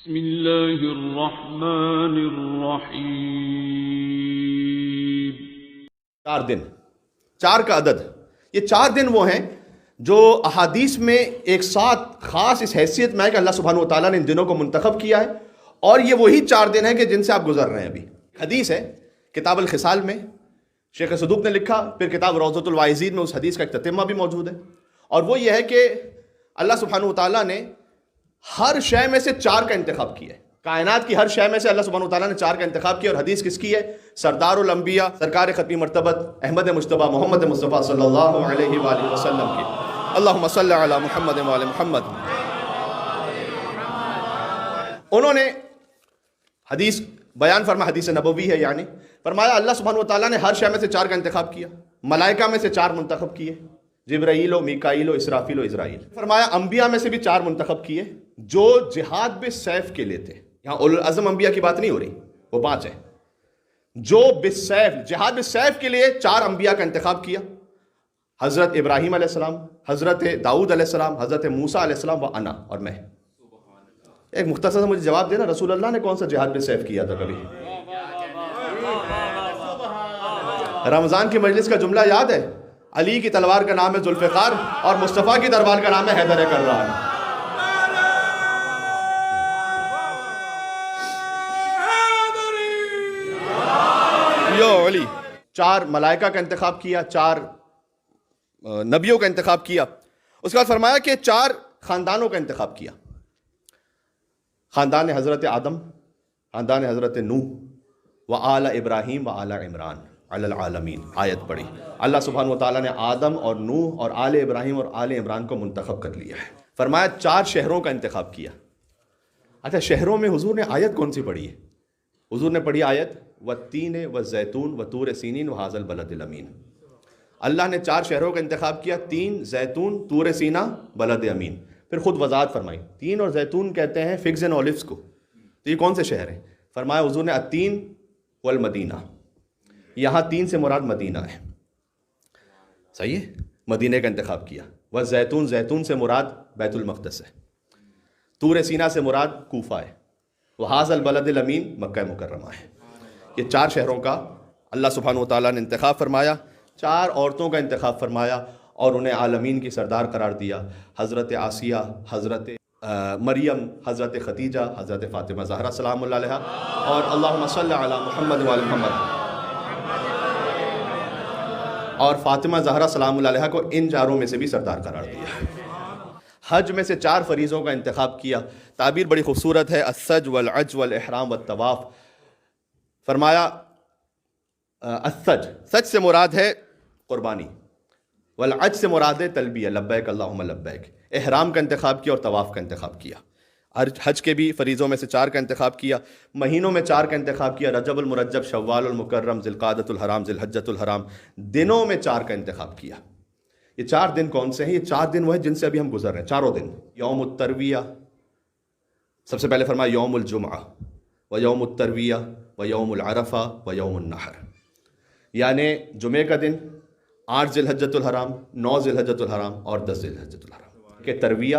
بسم اللہ الرحمن الرحیم۔ 4 دن، 4 کا عدد، یہ 4 دن وہ ہیں جو احادیث میں ایک ساتھ خاص اس حیثیت میں ہے کہ اللہ سبحانہ و تعالیٰ نے ان دنوں کو منتخب کیا ہے، اور یہ وہی 4 دن ہیں کہ جن سے آپ گزر رہے ہیں ابھی۔ حدیث ہے کتاب الخصال میں، شیخ صدوق نے لکھا، پھر کتاب روضۃ الواعظین میں اس حدیث کا ایک تتمہ بھی موجود ہے، اور وہ یہ ہے کہ اللہ سبحانہ و تعالیٰ نے ہر شے میں سے 4 کا انتخاب کیا ہے۔ کائنات کی ہر شے میں سے اللہ سبحانہ و تعالیٰ نے 4 کا انتخاب کیا، اور حدیث کس کی ہے؟ سردار الانبیاء، سرکار ختمی مرتبت احمد مجتبیٰ محمد مصطفیٰ صلی اللہ علیہ وآلہ وسلم کی۔ اللہم صلی علی محمد وآل محمد۔ انہوں نے حدیث بیان فرمایا، حدیث نبوی ہے، یعنی فرمایا اللہ سبحانہ و تعالیٰ نے ہر شے میں سے 4 کا انتخاب کیا۔ ملائکہ میں سے 4 منتخب کیے، جبرائیل و میکائیل و اسرافیل و اسرائیل۔ فرمایا انبیاء میں سے بھی 4 منتخب کیے جو جہاد بالسیف کے لیے تھے۔ یہاں اولو العزم انبیاء کی بات نہیں ہو رہی، وہ 5 ہیں جو بالسیف، جہاد بالسیف کے لیے 4 انبیاء کا انتخاب کیا۔ حضرت ابراہیم علیہ السلام، حضرت داؤد علیہ السلام، حضرت موسیٰ علیہ السلام و انا، اور میں۔ ایک مختصر سے مجھے جواب دینا، رسول اللہ نے کون سا جہاد بالسیف کیا تھا کبھی؟ رمضان کی مجلس کا جملہ یاد ہے؟ علی کی تلوار کا نام ہے ذوالفقار، اور مصطفیٰ کی تلوار کا نام ہے حیدر کرار۔ یو علی۔ 4 ملائکہ کا انتخاب کیا، 4 نبیوں کا انتخاب کیا۔ اس کے بعد فرمایا کہ 4 خاندانوں کا انتخاب کیا۔ خاندان حضرت آدم، خاندان حضرت نوح، وآل ابراہیم وآل عمران علی العالمین۔ آیت پڑھی، اللہ سبحانہ و تعالیٰ نے آدم اور نوح اور آل ابراہیم اور آل عمران کو منتخب کر لیا ہے۔ فرمایا 4 شہروں کا انتخاب کیا۔ اچھا، شہروں میں حضور نے آیت کون سی پڑھی ہے؟ حضور نے پڑھی آیت والتین والزیتون وطور سینین وہذا البلد الامین۔ اللہ نے 4 شہروں کا انتخاب کیا، 3 زیتون، طور سینہ، بلد امین۔ پھر خود وضاحت فرمائی، 3 اور زیتون کہتے ہیں فگز اینڈ اولیوز کو، تو یہ کون سے شہر ہیں؟ فرمایا حضور نے التین والمدینہ، یہاں 3 سے مراد مدینہ ہے، صحیح ہے، مدینہ کا انتخاب کیا۔ والزیتون، زیتون سے مراد بیت المقدس ہے۔ طور سینہ سے مراد کوفہ ہے۔ وہذا البلد الامین مکہ مکرمہ ہے۔ یہ 4 شہروں کا اللہ سبحانہ و تعالیٰ نے انتخاب فرمایا، 4 عورتوں کا انتخاب فرمایا، اور انہیں عالمین کی سردار قرار دیا۔ حضرت آسیہ، حضرت مریم، حضرت ختیجہ، حضرت فاطمہ زہرا سلام اللہ علیہا، اور اللہم صلی علی محمد وآل محمد، اور فاطمہ زہرا سلام اللہ علیہا کو ان 4 میں سے بھی سردار قرار دیا۔ حج میں سے 4 فریضوں کا انتخاب کیا۔ تعبیر بڑی خوبصورت ہے، السج والعج والاحرام والطواف۔ فرمایا السج، سج سے مراد ہے قربانی، والعج سے مراد ہے تلبیہ، لبیک اللہم لبیک۔ احرام کا انتخاب کیا اور طواف کا انتخاب کیا۔ حج کے بھی فریضوں میں سے 4 کا انتخاب کیا۔ مہینوں میں 4 کا انتخاب کیا، رجب المرجب، شوال المکرم، ذوالقعدۃ الحرام، ذوالحجۃ الحرام۔ دنوں میں 4 کا انتخاب کیا۔ یہ 4 دن کون سے ہیں؟ یہ 4 دن وہ ہیں جن سے ابھی ہم گزر رہے ہیں، 4 دن۔ یوم الترویہ، سب سے پہلے فرمایا یوم الجمعہ و یوم الترویہ و یوم العرفہ و یوم النحر، یعنی جمعے کا دن، 8 ذوالحجۃ الحرام، 9 ذوالحجۃ الحرام اور 10 ذوالحجۃ الحرام کہ ترویہ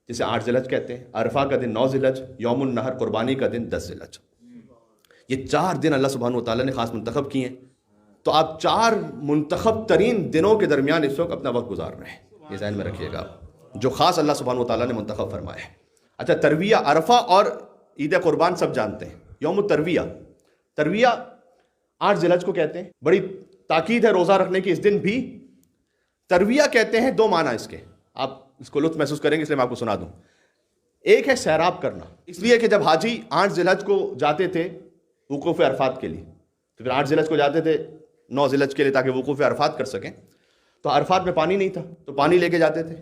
جسے 8 ذوالحج کہتے ہیں، عرفہ کا دن 9 ذوالحج، یوم النحر قربانی کا دن 10 ذوالحج۔ یہ 4 دن اللہ سبحانہ و تعالیٰ نے خاص منتخب کیے ہیں، تو آپ 4 منتخب ترین دنوں کے درمیان اس وقت اپنا وقت گزار رہے ہیں، یہ ذہن میں رکھیے گا، جو خاص اللہ سبحانہ و تعالیٰ نے منتخب فرمایا ہے۔ اچھا، ترویہ، عرفہ اور عید قربان سب جانتے ہیں۔ یوم الترویہ، ترویہ 8 ذوالحج کو کہتے ہیں، بڑی تاکید ہے روزہ رکھنے کی اس دن بھی۔ ترویہ کہتے ہیں 2 معنی اس کے، آپ اس کو لطف محسوس کریں گے، اس لیے میں آپ کو سنا دوں۔ ایک ہے سیراب کرنا، اس لیے کہ جب حاجی 8 ذوالحج کو جاتے تھے وقوف عرفات کے لیے، تو پھر 8 ذوالحج کو جاتے تھے 9 ذوالحج کے لیے تاکہ وقوف عرفات کر سکیں، تو عرفات میں پانی نہیں تھا، تو پانی لے کے جاتے تھے،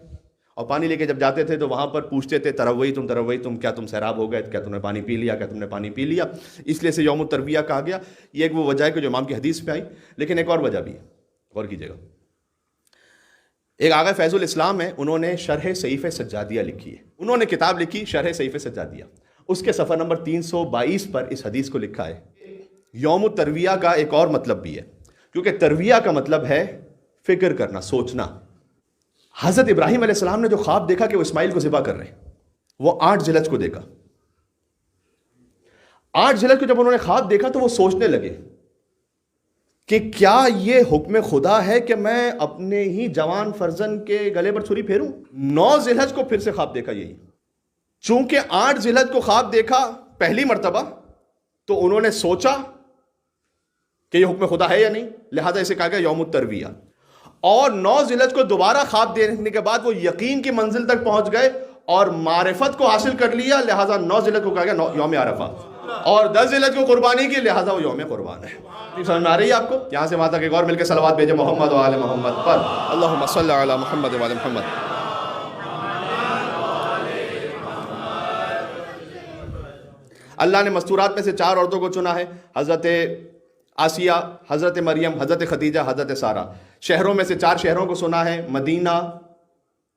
اور پانی لے کے جب جاتے تھے تو وہاں پر پوچھتے تھے تروئی تم، کیا تم سیراب ہو گئے، کیا تم نے پانی پی لیا، کیا تم نے پانی پی لیا، اس لیے سے یوم الترویہ کہا گیا۔ یہ ایک وہ وجہ ہے کہ جو امام کی حدیث میں آئی، لیکن ایک اور وجہ بھی ہے، غور کیجیے گا۔ ایک آغا فیض الاسلام ہے، انہوں نے شرح صحیفہ سجادیہ لکھی ہے، انہوں نے کتاب لکھی شرح صحیفہ سجادیہ، اس کے صفحہ نمبر 322 پر اس حدیث کو لکھا ہے۔ یوم الترویہ کا ایک اور مطلب بھی ہے، کیونکہ ترویہ کا مطلب ہے فکر کرنا، سوچنا۔ حضرت ابراہیم علیہ السلام نے جو خواب دیکھا کہ وہ اسماعیل کو ذبح کر رہے ہیں، وہ 8 ذی الحج کو دیکھا، 8 ذی الحج کو جب انہوں نے خواب دیکھا تو وہ سوچنے لگے کہ کیا یہ حکم خدا ہے کہ میں اپنے ہی جوان فرزند کے گلے پر چھری پھیروں. 9 ذی الحج کو پھر سے خواب دیکھا یہی. چونکہ 8 ذی الحج کو خواب دیکھا پہلی مرتبہ تو انہوں نے سوچا کہ یہ حکم خدا ہے یا نہیں, لہذا اسے کہا گیا یوم الترویہ. اور 9 ذی الحج کو دوبارہ خواب دیکھنے کے بعد وہ یقین کی منزل تک پہنچ گئے اور معرفت کو حاصل کر لیا, لہذا 9 ذی الحج کو کہا گیا یوم عرفہ. اور 10 ذی الحج کو قربانی کی, لہذا وہ یوم قربان ہے. سمجھ میں آ رہی ہے آپ کو؟ یہاں سے وہاں تک ایک اور مل کے صلوات بھیجے محمد و آل محمد پر. اللہم صلی علی محمد و آل محمد. اللہ نے مستورات میں سے 4 عورتوں کو چنا ہے, حضرت آسیہ, حضرت مریم, حضرت خدیجہ, حضرت سارہ. شہروں میں سے 4 شہروں کو سنا ہے, مدینہ,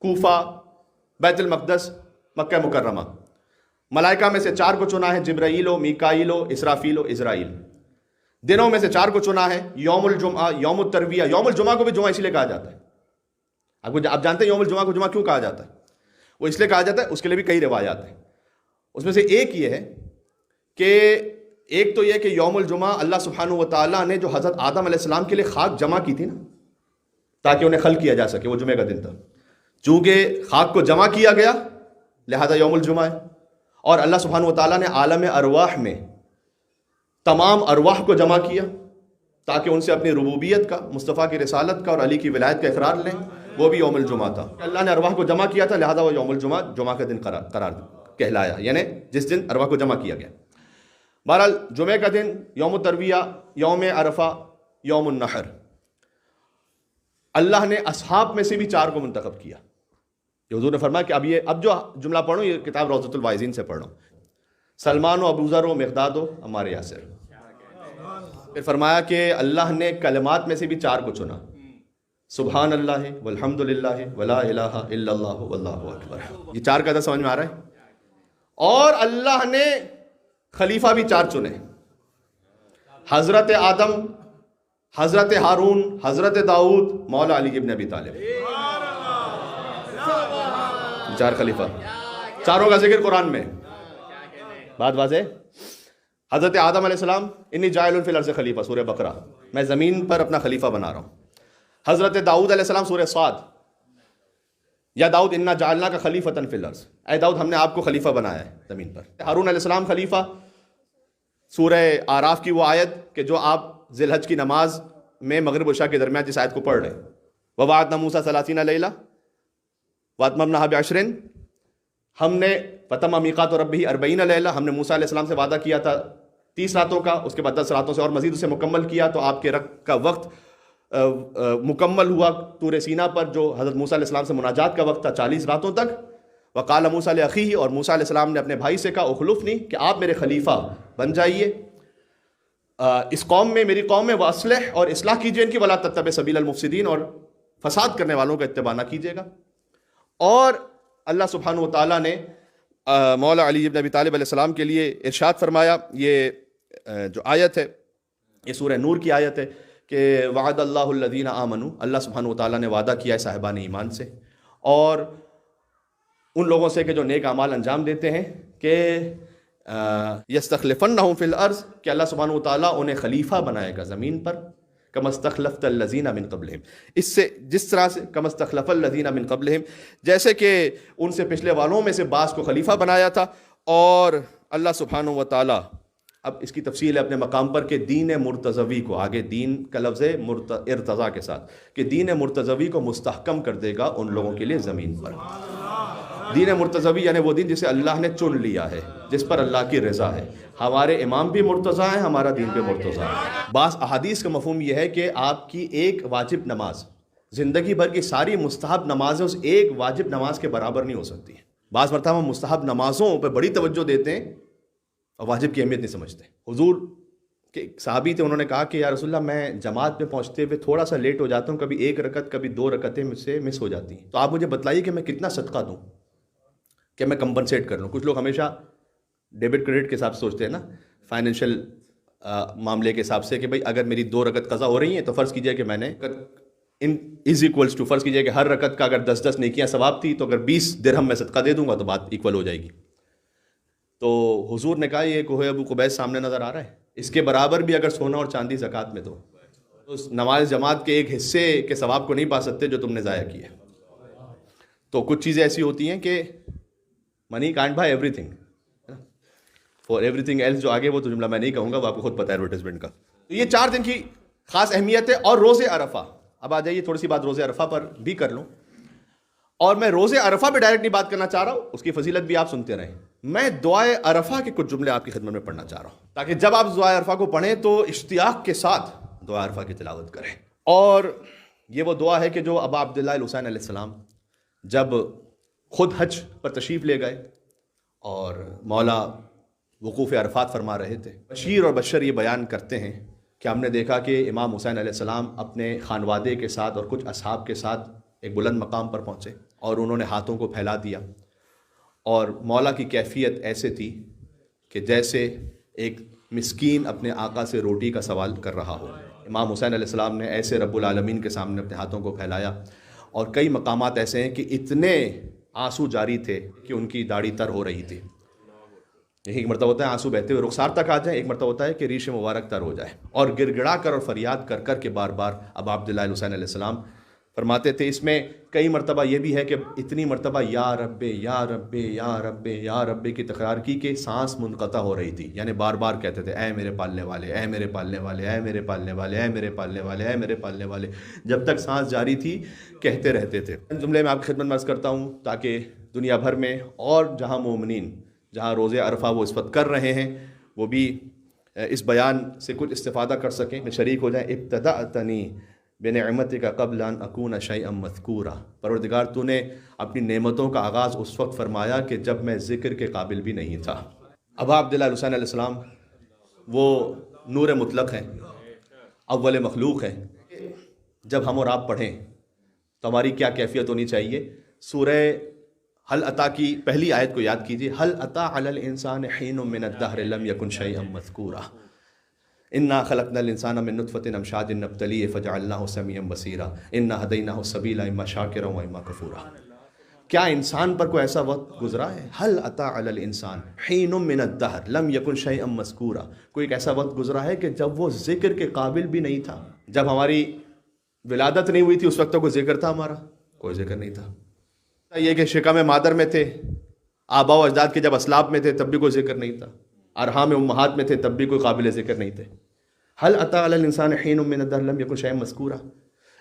کوفہ, بیت المقدس, مکہ مکرمہ. ملائکہ میں سے 4 کو چنا ہے, جبرائیل و میکائیل و اسرافیل و اسرائیل. دنوں میں سے 4 کو چنا ہے, یوم الجمعہ, یوم الترویہ. یوم الجمعہ کو بھی جمعہ اس لیے کہا جاتا ہے. آپ جانتے ہیں یوم الجمعہ کو جمعہ کیوں کہا جاتا ہے؟ وہ اس لیے کہا جاتا ہے, اس کے لیے بھی کئی روایات ہیں. اس میں سے ایک یہ ہے کہ ایک تو یہ کہ یوم الجمعہ اللہ سبحانہ و تعالیٰ نے جو حضرت آدم علیہ السلام کے لیے خاک جمع کی تھی نا, تاکہ انہیں خلق کیا جا سکے, وہ جمعے کا دن تھا. چونکہ خاک کو جمع کیا گیا لہذا یوم الجمعہ ہے. اور اللہ سبحانہ و تعالیٰ نے عالم ارواح میں تمام ارواح کو جمع کیا تاکہ ان سے اپنی ربوبیت کا, مصطفیٰ کی رسالت کا اور علی کی ولایت کا اقرار لیں. وہ بھی یوم الجمعہ تھا. اللہ نے ارواح کو جمع کیا تھا لہذا وہ یوم الجمعہ, جمعہ کا دن قرار کہلایا, یعنی جس دن ارواح کو جمع کیا گیا. بہرحال جمعہ کا دن, یوم الترویہ, یوم عرفہ, یوم النحر. اللہ نے اصحاب میں سے بھی 4 کو منتخب کیا. یہ حضور نے فرمایا کہ اب جو جملہ پڑھوں یہ کتاب روضۃ الواعظین سے پڑھوں. سلمان و ابو ذر و مقداد و عمار یاسر. پھر فرمایا کہ اللہ نے کلمات میں سے بھی 4 کو چنا, سبحان اللہ والحمد للہ ولا الہ الا اللہ واللہ اکبر. یہ 4 کا سمجھ میں آ رہا ہے؟ اور اللہ نے خلیفہ بھی 4 چنے, حضرت آدم, حضرت ہارون, حضرت داؤد, مولا علی ابن ابی طالب. 4 خلیفہ, 4 کا ذکر قرآن میں. بات واضح. حضرت آدم علیہ السلام, انی جاعل فی الارض خلیفہ, سورہ بقرہ, میں زمین پر اپنا خلیفہ بنا رہا ہوں. حضرت داؤد علیہ السلام, سورہ صاد, یا داؤد انا جعلناک خلیفۃ فی الارض, اے داؤد ہم نے آپ کو خلیفہ بنایا ہے زمین پر. ہارون علیہ السلام خلیفہ, سورہ آراف کی وہ آیت کہ جو آپ ذی الحج کی نماز میں مغرب و عشاء کے درمیان جس آیت کو پڑھ رہے ہیں, وَوَعَدْنَا مُوسَىٰ 30 لَيْلَةً وَأَتْمَمْنَاهَا ب10, ہم نے وَتَمَّ مِيقَاتُ رَبِّهِ 40 لَيْلَةً, ہم نے موسیٰ علیہ السلام سے وعدہ کیا تھا 30 راتوں کا, اس کے بعد 10 راتوں سے اور مزید اسے مکمل کیا, تو آپ کے رکھ کا وقت مکمل ہوا طور سینا پر, جو حضرت موسیٰ علیہ السلام سے مناجات کا وقت تھا 40 راتوں تک. وقال موسیٰ لأخیہ, اور موسیٰ علیہ السلام نے اپنے بھائی سے کہا اخلفنی, کہ آپ میرے خلیفہ بن جائیے اس قوم میں, میری قوم میں, واصلح, اور اصلاح کیجیے ان کی, ولا تتبع سبیل المفسدین, اور فساد کرنے والوں کا اتباع نہ کیجیے گا. اور اللہ سبحانہ و تعالیٰ نے مولا علی ابن ابی طالب علیہ السلام کے لیے ارشاد فرمایا. یہ جو آیت ہے یہ سورہ نور کی آیت ہے کہ وعد اللہ الذین آمنوا, اللہ سبحانہ و تعالیٰ نے وعدہ کیا ہے صاحبان ایمان سے اور ان لوگوں سے کہ جو نیک اعمال انجام دیتے ہیں, کہ یستخلفنہم فی الارض, کہ اللہ سبحانہ و تعالیٰ انہیں خلیفہ بنائے گا زمین پر, کما استخلفت الذین من قبلہم, اس سے جس طرح سے کما استخلف الذین من قبلہم, جیسے کہ ان سے پچھلے والوں میں سے بعض کو خلیفہ بنایا تھا. اور اللہ سبحانہ و تعالیٰ, اب اس کی تفصیل ہے اپنے مقام پر, کہ دین مرتضوی کو, آگے دین کا لفظ ہے ارتضا کے ساتھ, کہ دین مرتضوی کو مستحکم کر دے گا ان لوگوں کے لیے زمین پر. دین مرتضوی یعنی وہ دین جسے اللہ نے چن لیا ہے, جس پر اللہ کی رضا ہے. ہمارے امام بھی مرتضیٰ ہیں, ہمارا دین بھی مرتضیٰ ہے. بعض احادیث کا مفہوم یہ ہے کہ آپ کی ایک واجب نماز زندگی بھر کی ساری مستحب نمازیں اس ایک واجب نماز کے برابر نہیں ہو سکتی ہیں. بعض مرتبہ ہم مستحب نمازوں پہ بڑی توجہ دیتے ہیں اور واجب کی اہمیت نہیں سمجھتے. حضور کے صحابی تھے, انہوں نے کہا کہ یا رسول اللہ میں جماعت میں پہنچتے ہوئے تھوڑا سا لیٹ ہو جاتا ہوں, کبھی 1 رکعت کبھی 2 رکعتیں مجھ سے مس ہو جاتی ہیں, تو آپ مجھے بتلائیے کہ میں کتنا صدقہ دوں کہ میں کمپنسیٹ کر لوں. کچھ لوگ ہمیشہ ڈیبٹ کریڈٹ کے حساب سے سوچتے ہیں نا, فائنینشیل معاملے کے حساب سے, کہ بھئی اگر میری 2 رکعت قضا ہو رہی ہیں تو فرض کیجئے کہ میں نے از ایکولس ٹو, فرض کیجئے کہ ہر رکعت کا اگر 10 نیکیاں ثواب تھی تو اگر 20 درہم میں صدقہ دے دوں گا تو بات ایکول ہو جائے گی. تو حضور نے کہا یہ کوہ ابو قبیس سامنے نظر آ رہا ہے، اس کے برابر بھی اگر سونا اور چاندی زکوٰۃ میں دو تو اس نماز جماعت کے ایک حصے کے ثواب کو نہیں پا سکتے جو تم نے ضائع کیا۔ تو کچھ چیزیں ایسی ہوتی ہیں کہ money can't buy everything, for everything else جو آگے وہ تو جملہ میں نہیں کہوں گا، وہ آپ کو خود پتہ ہے ایڈورٹائزمنٹ کا۔ تو یہ 4 دن کی خاص اہمیت ہے۔ اور روزے عرفہ، اب آ جائیے تھوڑی سی بات روزے عرفہ پر بھی کر لوں، اور میں روزے عرفہ پہ ڈائریکٹ نہیں بات کرنا چاہ رہا ہوں، اس کی فضیلت بھی آپ سنتے رہیں، میں دعائے عرفہ کے کچھ جملے آپ کی خدمت میں پڑھنا چاہ رہا ہوں تاکہ جب آپ دعائے عرفہ کو پڑھیں تو اشتیاق کے ساتھ دعائے عرفہ کی تلاوت کریں۔ اور یہ وہ دعا ہے کہ جو ابا عبداللہ الحسین علیہ السلام جب خود حج پر تشریف لے گئے اور مولا وقوف عرفات فرما رہے تھے، بشیر اور بشر یہ بیان کرتے ہیں کہ ہم نے دیکھا کہ امام حسین علیہ السلام اپنے خانوادے کے ساتھ اور کچھ اصحاب کے ساتھ ایک بلند مقام پر پہنچے اور انہوں نے ہاتھوں کو پھیلا دیا، اور مولا کی کیفیت ایسے تھی کہ جیسے ایک مسکین اپنے آقا سے روٹی کا سوال کر رہا ہو۔ امام حسین علیہ السلام نے ایسے رب العالمین کے سامنے اپنے ہاتھوں کو پھیلایا، اور کئی مقامات ایسے ہیں کہ اتنے آنسو جاری تھے کہ ان کی داڑھی تر ہو رہی تھی۔ ایک مرتبہ ہوتا ہے آنسو بہتے ہوئے رخسار تک آ جائیں، ایک مرتبہ ہوتا ہے کہ ریش مبارک تر ہو جائے، اور گڑ گڑا کر اور فریاد کر کر کے بار بار ابا عبداللہ الحسین علیہ السلام فرماتے تھے۔ اس میں کئی مرتبہ یہ بھی ہے کہ اتنی مرتبہ یا رب یا رب یا رب یا رب کی تکرار کی کہ سانس منقطع ہو رہی تھی، یعنی بار بار کہتے تھے اے میرے پالنے والے، اے میرے پالنے والے، اے میرے پالنے والے، اے میرے پالنے والے، اے میرے پالنے والے، جب تک سانس جاری تھی کہتے رہتے تھے۔ جملے میں آپ کی خدمت میں عرض کرتا ہوں تاکہ دنیا بھر میں اور جہاں مومنین جہاں روزے عرفہ وہ اس وقت کر رہے ہیں وہ بھی اس بیان سے کچھ استفادہ کر سکیں، میں شریک ہو جائیں۔ ابتدأتنی بنعمتک قبل ان اکون شیئا مذکورا، پروردگار تو نے اپنی نعمتوں کا آغاز اس وقت فرمایا کہ جب میں ذکر کے قابل بھی نہیں تھا۔ ابا عبداللہ الحسین علیہ السلام وہ نور مطلق ہیں، اول مخلوق ہیں۔ جب ہم اور آپ پڑھیں تو ہماری کیا کیفیت ہونی چاہیے؟ سورہ حل عطا کی پہلی آیت کو یاد کیجیے، حل عطا علی الانسان حین من الدہر لم یکن شیئا مذکورا، انا خلقنا الانسان من نطفۃ امشاج نبتلیہ فجعلناہ سمیعا بصیرا انا ہدیناہ السبیل اما شاکرا و اما کفورا۔ کیا انسان پر کوئی ایسا وقت گزرا ہے؟ حل عطا علی الانسان حین من الدہر لم یکن شیئا مذکورا، کوئی ایک ایسا وقت گزرا ہے کہ جب وہ ذکر کے قابل بھی نہیں تھا؟ جب ہماری ولادت نہیں ہوئی تھی اس وقت تو کوئی ذکر تھا ہمارا؟ کوئی ذکر نہیں تھا۔ یہ کہ شکم مادر میں تھے، آبا و اجداد کے جب اسلاف میں تھے تب بھی کوئی ذکر نہیں تھا، ارحام امہات میں تھے تب بھی کوئی قابل ذکر نہیں تھے۔ حل عطا علی الانسان حین من الدہر لم یکن شیئا مذکورا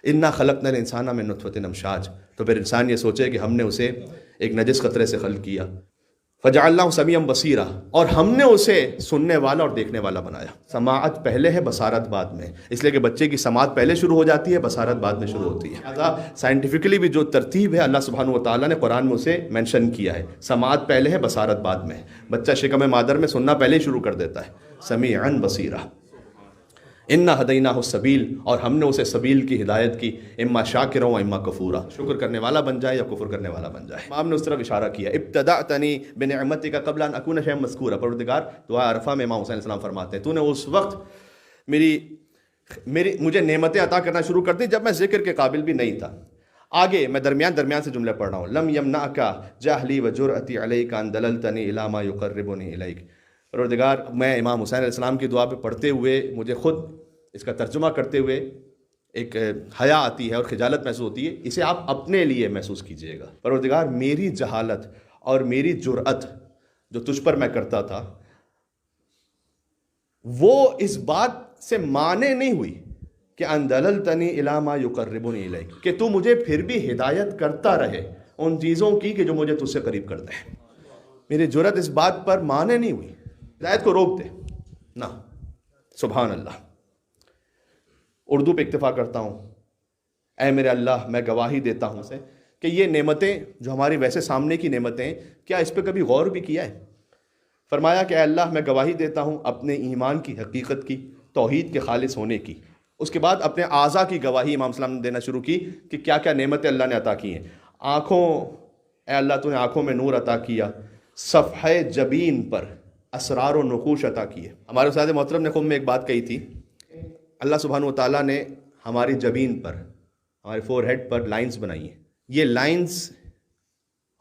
انا خلقنا الانسان من نطفۃ امشاج، تو پھر انسان یہ سوچے کہ ہم نے اسے ایک نجس قطرے سے خلق کیا، فجعلناہ سمیعا بصیرا، اور ہم نے اسے سننے والا اور دیکھنے والا بنایا۔ سماعت پہلے ہے بصارت بعد میں، اس لیے کہ بچے کی سماعت پہلے شروع ہو جاتی ہے، بصارت بعد میں شروع ہوتی ہے۔ لہٰذا سائنٹیفکلی بھی جو ترتیب ہے اللہ سبحانہ و تعالیٰ نے قرآن میں اسے مینشن کیا ہے، سماعت پہلے ہے بصارت بعد میں۔ بچہ شکم مادر میں سننا پہلے ہی شروع کر دیتا ہے، سمیعا بصیرا انا ہدیناہ السبیل، اور ہم نے اسے سبیل کی ہدایت کی، اما شاکرا و اما کفورا، شکر کرنے والا بن جائے یا کفر کرنے والا بن جائے۔ امام نے اس طرف اشارہ کیا، ابتدأتنی بنعمتک قبل ان اکون شیئا مذکورا، پروردگار دعا عرفہ میں امام حسین علیہ السلام فرماتے ہیں تو نے اس وقت مجھے نعمتیں عطا کرنا شروع کر دی جب میں ذکر کے قابل بھی نہیں تھا۔ آگے میں درمیان سے جملے پڑھ رہا ہوں، لم یمنعک جہلی وجرأتی علیک ان دللتنی الی ما یقربنی الیک، پروردگار میں امام حسین علیہ السلام کی دعا پہ پڑھتے ہوئے مجھے خود اس کا ترجمہ کرتے ہوئے ایک حیا آتی ہے اور خجالت محسوس ہوتی ہے، اسے آپ اپنے لیے محسوس کیجئے گا۔ پروردگار میری جہالت اور میری جرأت جو تجھ پر میں کرتا تھا وہ اس بات سے مانے نہیں ہوئی کہ ان دللتنی الی ما یقربنی الیک، کہ تو مجھے پھر بھی ہدایت کرتا رہے ان چیزوں کی کہ جو مجھے تجھ سے قریب کر دیں۔ میری جرأت اس بات پر مانے نہیں ہوئی، ہدایت کو روک دے نہ۔ سبحان اللہ۔ اردو پہ اکتفا کرتا ہوں، اے میرے اللہ میں گواہی دیتا ہوں سے کہ یہ نعمتیں جو ہماری ویسے سامنے کی نعمتیں ہیں، کیا اس پہ کبھی غور بھی کیا ہے؟ فرمایا کہ اے اللہ میں گواہی دیتا ہوں اپنے ایمان کی حقیقت کی، توحید کے خالص ہونے کی۔ اس کے بعد اپنے اعضاء کی گواہی امام صلی اللہ علیہ وسلم نے دینا شروع کی کہ کیا کیا نعمتیں اللہ نے عطا کی ہیں۔ آنکھوں، اے اللہ تو نے آنکھوں میں نور عطا کیا، صفحہ جبین پر اسرار و نقوش عطا کیے۔ ہمارے استاد محترم نے خود میں ایک بات کہی تھی، اللہ سبحانہ و تعالیٰ نے ہماری جبین پر، ہمارے فور ہیڈ پر لائنز بنائی ہیں، یہ لائنز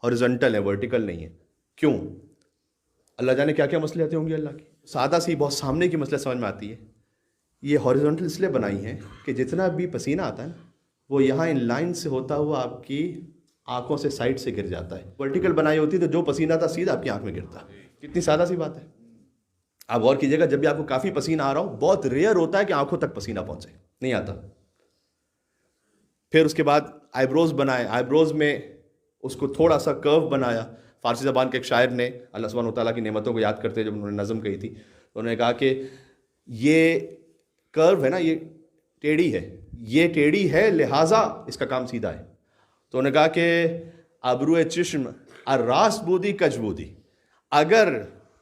ہاریزونٹل ہیں، ورٹیکل نہیں ہیں۔ کیوں؟ اللہ جانے کیا کیا مصلحتیں ہوں گی اللہ کی. سادہ سی بہت سامنے کی مسئلہ سمجھ میں آتی ہے. یہ ہاریزونٹل اس لیے بنائی ہیں کہ جتنا بھی پسینہ آتا ہے نا وہ یہاں ان لائن سے ہوتا ہوا آپ کی آنکھوں سے سائڈ سے گر جاتا ہے. ورٹیکل بنائی ہوتی تو جو پسینہ تھا سیدھا آپ کی آنکھ میں گرتا. کتنی سادہ سی بات ہے. آپ غور کیجیے گا جب بھی آپ کو کافی پسینہ آ رہا ہو بہت ریئر ہوتا ہے کہ آنکھوں تک پسینہ پہنچے, نہیں آتا. پھر اس کے بعد آئی بروز بنائے, آئی بروز میں اس کو تھوڑا سا کرو بنایا. فارسی زبان کے ایک شاعر نے اللہ سبحانہ و تعالیٰ کی نعمتوں کو یاد کرتے جب انہوں نے نظم کہی تھی تو انہوں نے کہا کہ یہ کرو ہے نا, یہ ٹیڑھی ہے, یہ ٹیڑھی ہے لہٰذا اس کا کام سیدھا ہے. تو انہوں نے کہا کہ ابرو چشم الراس بودی کج بودی, اگر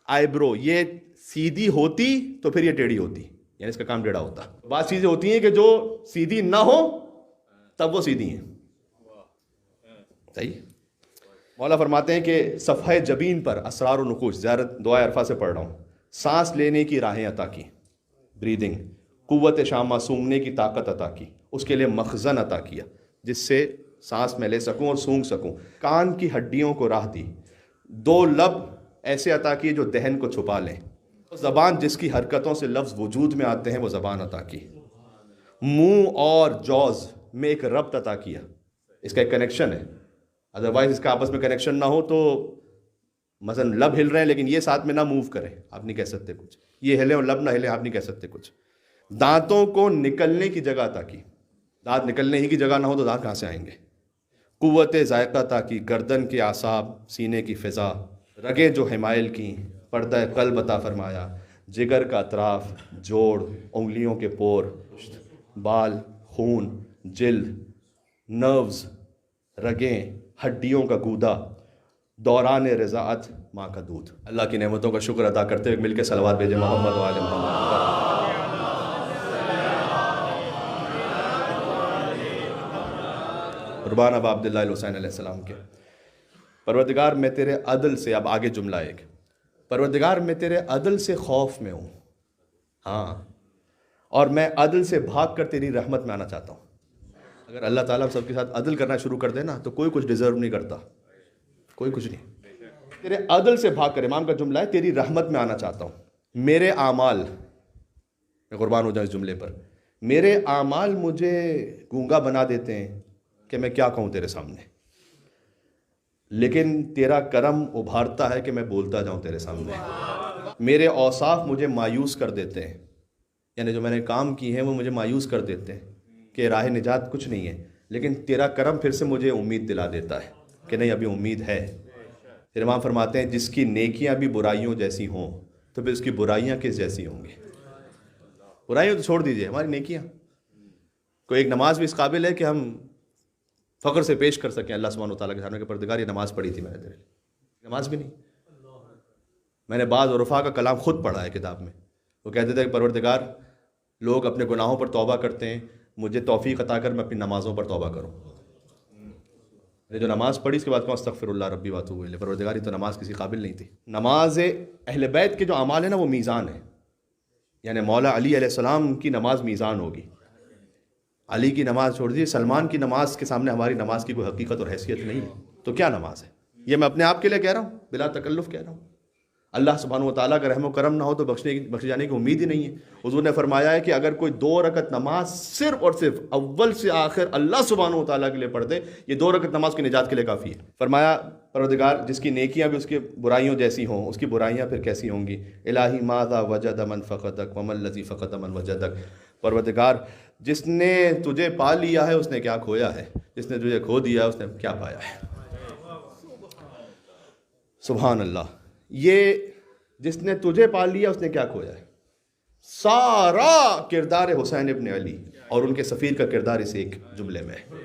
آئی برو یہ سیدھی ہوتی تو پھر یہ ٹیڑھی ہوتی, یعنی اس کا کام ٹیڑھا ہوتا. بعض چیزیں ہوتی ہیں کہ جو سیدھی نہ ہو تب وہ سیدھی ہیں. صحیح. مولا فرماتے ہیں کہ صفحہ جبین پر اسرار و نقوش, زیارت دعائے عرفہ سے پڑھ رہا ہوں, سانس لینے کی راہیں عطا کی, بریدنگ, قوت شامہ سونگنے کی طاقت عطا کی, اس کے لیے مخزن عطا کیا جس سے سانس میں لے سکوں اور سونگ سکوں, کان کی ہڈیوں کو راہ دی, 2 لب ایسے عطا کیے جو دہن کو چھپا لیں, زبان جس کی حرکتوں سے لفظ وجود میں آتے ہیں وہ زبان عطا کی, منہ اور جوز میں ایک ربط عطا کیا, اس کا ایک کنیکشن ہے, ادروائز اس کا آپس میں کنیکشن نہ ہو تو مثلا لب ہل رہے ہیں لیکن یہ ساتھ میں نہ موو کریں, آپ نہیں کہہ سکتے کچھ, یہ ہلے اور لب نہ ہلے آپ نہیں کہہ سکتے کچھ. دانتوں کو نکلنے کی جگہ عطا کی, دانت نکلنے ہی کی جگہ نہ ہو تو دانت کہاں سے آئیں گے. قوت ذائقہ عطا کی, گردن کے اعصاب, سینے کی فضا, رگیں جو حمائل کی, پردہ قلب عطا فرمایا, جگر کا اطراف, جوڑ, انگلیوں کے پور, بال, خون, جلد, نروز, رگیں, ہڈیوں کا گودا, دوران رضاعت, ماں کا دودھ. اللہ کی نعمتوں کا شکر ادا کرتے ہوئے مل کے صلوات بھیجیں محمد و آل محمد. قربان ابا عبداللہ الحسین علیہ السلام کے. پروردگار میں تیرے عدل سے, اب آگے جملہ ایک, پروردگار میں تیرے عدل سے خوف میں ہوں, ہاں, اور میں عدل سے بھاگ کر تیری رحمت میں آنا چاہتا ہوں. اگر اللہ تعالیٰ سب کے ساتھ عدل کرنا شروع کر دے نا تو کوئی کچھ ڈیزرو نہیں کرتا, کوئی کچھ نہیں. تیرے عدل سے بھاگ کر, امام کا جملہ ہے, تیری رحمت میں آنا چاہتا ہوں. میرے اعمال, میں قربان ہو جاؤں اس جملے پر, میرے اعمال مجھے گونگا بنا دیتے ہیں کہ میں کیا کہوں تیرے سامنے, لیکن تیرا کرم ابھارتا ہے کہ میں بولتا جاؤں تیرے سامنے. میرے اوصاف مجھے مایوس کر دیتے ہیں, یعنی جو میں نے کام کی ہیں وہ مجھے مایوس کر دیتے ہیں کہ راہ نجات کچھ نہیں ہے, لیکن تیرا کرم پھر سے مجھے امید دلا دیتا ہے کہ نہیں ابھی امید ہے. پھر امام فرماتے ہیں جس کی نیکیاں بھی برائیوں جیسی ہوں تو پھر اس کی برائیاں کس جیسی ہوں گی. برائیوں تو چھوڑ دیجئے, ہماری نیکیاں, کوئی ایک نماز بھی اس قابل ہے کہ ہم فخر سے پیش کر سکیں اللہ سبحانہ و تعالیٰ کے سامنے کہ پروردگار یہ نماز پڑھی تھی میں نے تیرے لیے. نماز بھی نہیں. میں نے بعض عرفاء کا کلام خود پڑھا ہے کتاب میں, وہ کہتے تھے کہ پروردگار لوگ اپنے گناہوں پر توبہ کرتے ہیں, مجھے توفیق عطا کر میں اپنی نمازوں پر توبہ کروں. میں نے جو نماز پڑھی اس کے بعد کہوں استغفر اللہ ربی واتوب الیہ, پروردگار یہ تو نماز کسی قابل نہیں تھی. نماز اہل بیت کے جو اعمال ہیں نا وہ میزان ہے, یعنی مولا علی علیہ السلام کی نماز میزان ہوگی. علی کی نماز چھوڑ دیجیے, سلمان کی نماز کے سامنے ہماری نماز کی کوئی حقیقت اور حیثیت نہیں ہے, تو کیا نماز ہے. یہ میں اپنے آپ کے لیے کہہ رہا ہوں, بلا تکلف کہہ رہا ہوں. اللہ سبحانہ و تعالیٰ کا رحم و کرم نہ ہو تو بخشے جانے کی امید ہی نہیں ہے. حضور نے فرمایا ہے کہ اگر کوئی 2 رکعت نماز صرف اور صرف اول سے آخر اللہ سبحانہ و تعالیٰ کے لیے پڑھ دے, یہ 2 رکعت نماز کی نجات کے لیے کافی ہے. فرمایا پروردگار جس کی نیکیاں بھی اس کی برائیوں جیسی ہوں, اس کی برائیاں پھر کیسی ہوں گی. الہی ماذا وجد من فقدک وما الذی فقد من وجدک, پروردگار جس نے تجھے پا لیا ہے اس نے کیا کھویا ہے, جس نے تجھے کھو دیا ہے اس نے کیا پایا ہے. سبحان اللہ. یہ جس نے تجھے پال لیا اس نے کیا کھویا ہے. سارا کردار حسین ابن علی اور ان کے سفیر کا کردار اس ایک جملے میں ہے.